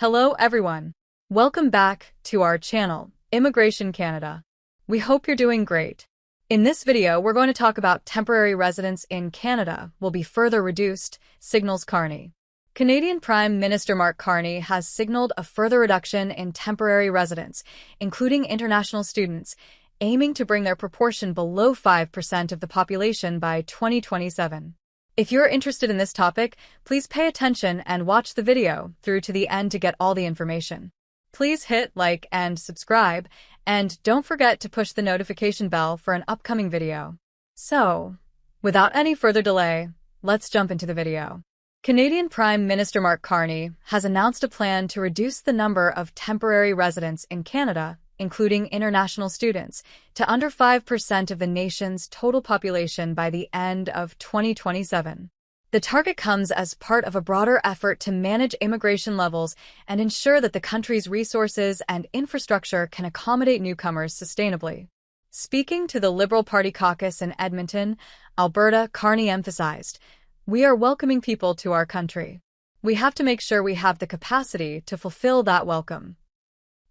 Hello everyone. Welcome back to our channel, Immigration Canada. We hope you're doing great. In this video, we're going to talk about temporary residence in Canada will be further reduced, signals Carney. Canadian Prime Minister Mark Carney has signaled a further reduction in temporary residence, including international students, aiming to bring their proportion below 5% of the population by 2027. If you're interested in this topic, please pay attention and watch the video through to the end to get all the information. Please hit like and subscribe, and don't forget to push the notification bell for an upcoming video. So, without any further delay, let's jump into the video. Canadian Prime Minister Mark Carney has announced a plan to reduce the number of temporary residents in Canada, including international students, to under 5% of the nation's total population by the end of 2027. The target comes as part of a broader effort to manage immigration levels and ensure that the country's resources and infrastructure can accommodate newcomers sustainably. Speaking to the Liberal Party caucus in Edmonton, Alberta, Carney emphasized, "We are welcoming people to our country. We have to make sure we have the capacity to fulfill that welcome."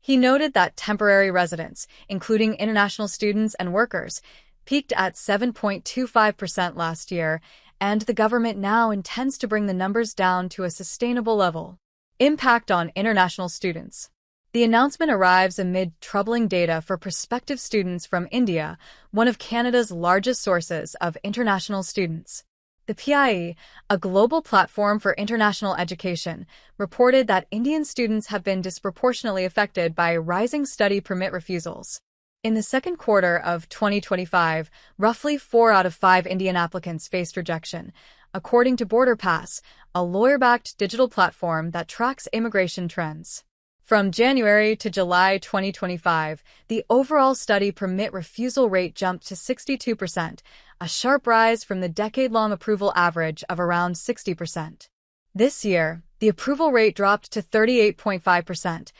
He noted that temporary residents, including international students and workers, peaked at 7.25% last year, and the government now intends to bring the numbers down to a sustainable level. Impact on international students. The announcement arrives amid troubling data for prospective students from India, one of Canada's largest sources of international students. The PIE, a global platform for international education, reported that Indian students have been disproportionately affected by rising study permit refusals. In the second quarter of 2025, roughly 4 out of 5 Indian applicants faced rejection, according to Border Pass, a lawyer-backed digital platform that tracks immigration trends. From January to July 2025, the overall study permit refusal rate jumped to 62%, a sharp rise from the decade-long approval average of around 60%. This year, the approval rate dropped to 38.5%,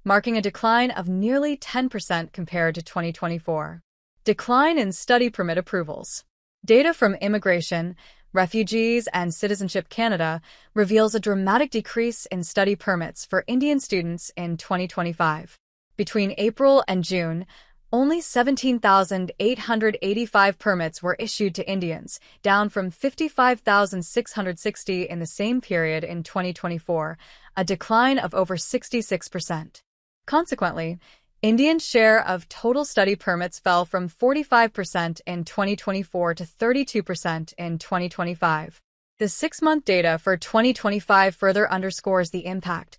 marking a decline of nearly 10% compared to 2024. Decline in study permit approvals. Data from Immigration, Refugees and Citizenship Canada reveals a dramatic decrease in study permits for Indian students in 2025. Between April and June, only 17,885 permits were issued to Indians, down from 55,660 in the same period in 2024, a decline of over 66%. Consequently, Indians' share of total study permits fell from 45% in 2024 to 32% in 2025. The 6-month data for 2025 further underscores the impact.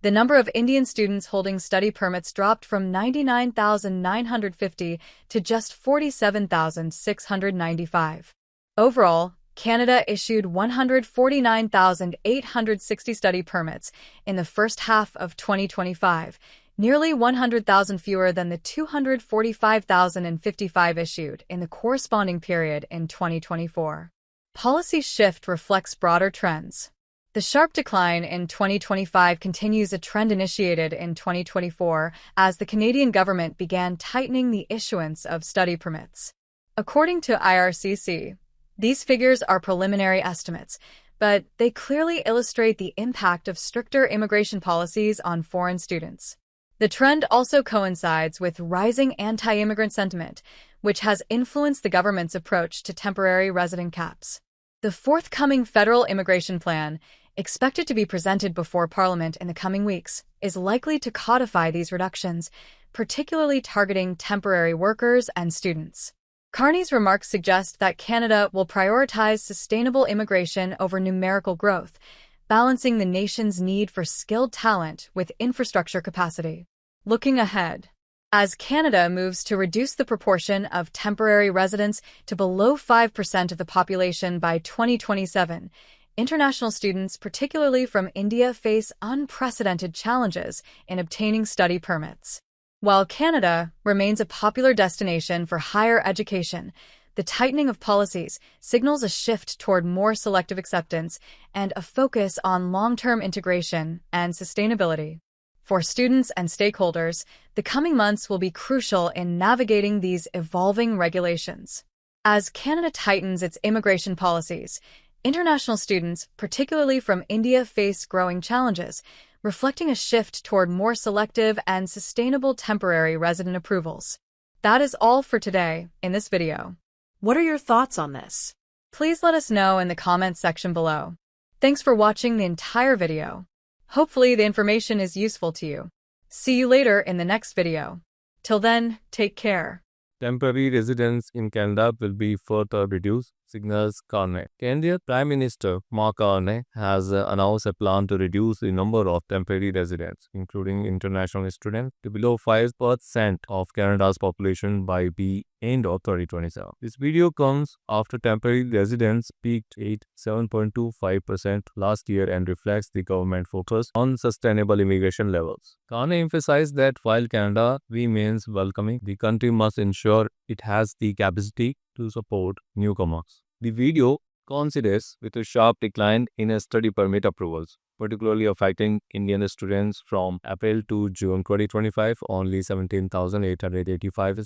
The number of Indian students holding study permits dropped from 99,950 to just 47,695. Overall, Canada issued 149,860 study permits in the first half of 2025, nearly 100,000 fewer than the 245,055 issued in the corresponding period in 2024. Policy shift reflects broader trends. The sharp decline in 2025 continues a trend initiated in 2024 as the Canadian government began tightening the issuance of study permits. According to IRCC, these figures are preliminary estimates, but they clearly illustrate the impact of stricter immigration policies on foreign students. The trend also coincides with rising anti-immigrant sentiment, which has influenced the government's approach to temporary resident caps. The forthcoming federal immigration plan, expected to be presented before Parliament in the coming weeks, is likely to codify these reductions, particularly targeting temporary workers and students. Carney's remarks suggest that Canada will prioritize sustainable immigration over numerical growth, balancing the nation's need for skilled talent with infrastructure capacity. Looking ahead, as Canada moves to reduce the proportion of temporary residents to below 5% of the population by 2027, international students, particularly from India, face unprecedented challenges in obtaining study permits. While Canada remains a popular destination for higher education, the tightening of policies signals a shift toward more selective acceptance and a focus on long-term integration and sustainability. For students and stakeholders, the coming months will be crucial in navigating these evolving regulations. As Canada tightens its immigration policies, international students, particularly from India, face growing challenges, reflecting a shift toward more selective and sustainable temporary resident approvals. That is all for today in this video. What are your thoughts on this? Please let us know in the comments section below. Thanks for watching the entire video. Hopefully the information is useful to you. See you later in the next video. Till then, take care. Temporary residence in Canada will be further reduced, signals Carney. Canadian Prime Minister Mark Carney has announced a plan to reduce the number of temporary residents, including international students, to below 5% of Canada's population by the end of 2027. This video comes after temporary residents peaked at 7.25% last year and reflects the government's focus on sustainable immigration levels. Carney emphasized that while Canada remains welcoming, the country must ensure it has the capacity to support newcomers. The video coincides with a sharp decline in study permit approvals, particularly affecting Indian students from April to June 2025. Only 17,885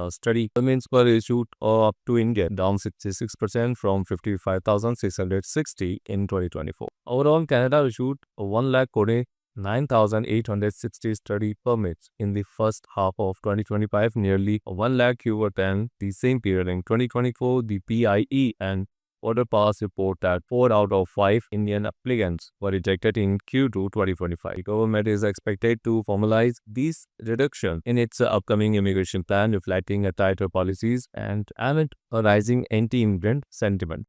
study permits were issued up to India, down 66% from 55,660 in 2024. Overall, Canada issued 1,9,860 study permits in the first half of 2025, nearly 1 lakh fewer than the same period in 2024. The PIE and Border Pass report that 4 out of 5 Indian applicants were rejected in Q2 2025. The government is expected to formalize these reductions in its upcoming immigration plan, reflecting a tighter policies and amid a rising anti-immigrant sentiment.